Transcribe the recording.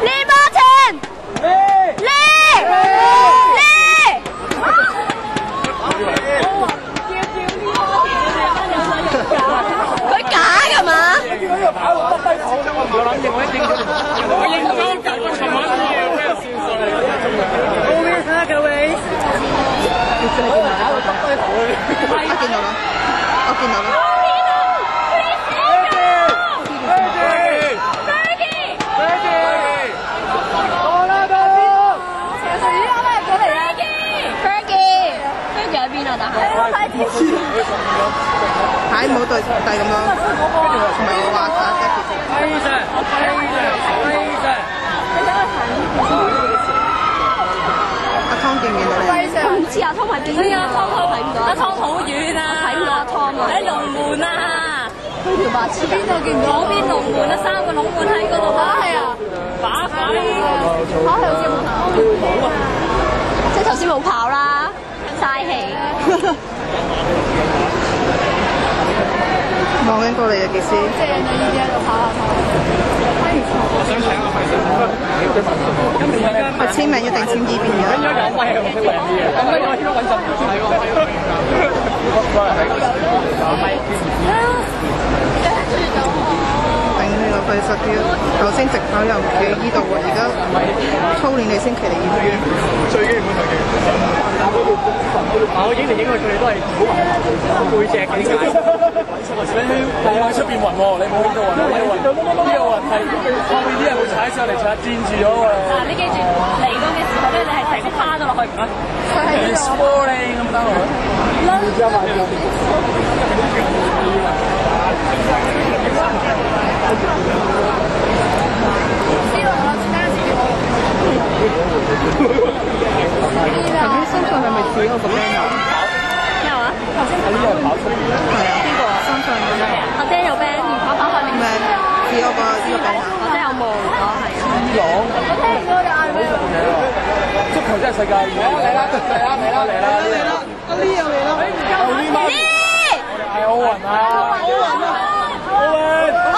李波前，李，佢假㗎嘛？我諗認一認咗，我認咗琴晚啲嘢，我真係笑死你。後面睇下各位，我見到啦，我見到啦。睇唔好對咁樣，唔係我話㗎，其實。阿湯見唔見到你？我唔知阿湯喺邊啊，湯睇唔到。阿湯好遠啊，睇唔到阿湯啊。喺龍門啊，佢條白痴邊度見唔到？嗰邊龍門啊，3個龍門喺嗰度。係啊，把係好似冇跑。即係頭先冇跑啦，嘥氣。望緊過嚟啊，技師。正啊！呢啲喺度跑下跑。我想請個迷簽名一定簽呢邊嘅。咁樣有威啊！我識為啲嘢，咁樣我應該揾陣唔係喎。頂你個肺實啲，頭先直跑又唔企呢度喎，而家操練你先企嚟呢邊。最基本嘅嘢。我影嚟影去，佢哋都係好背脊幾解。你喺出邊暈喎，你冇呢個暈，呢個暈係後面啲人會踩上嚟，踩佔住咗喎。嗱，你記住嚟到嘅時候咧，你係成隻趴咗落去。係 spooling 咁得喎。頭先身上係咪似嗰個 band 啊？咩話？頭先呢個跑出嚟。係啊，邊個啊？身上嗰個。阿爹有 band，跑下面。咩？似嗰個呢個 band 啊？我爹有望咗係。朗。我聽唔到你嗌咩？足球真係世界嚟啦！阿呢又嚟啦！呢！我哋嗌奧運啊！奧運！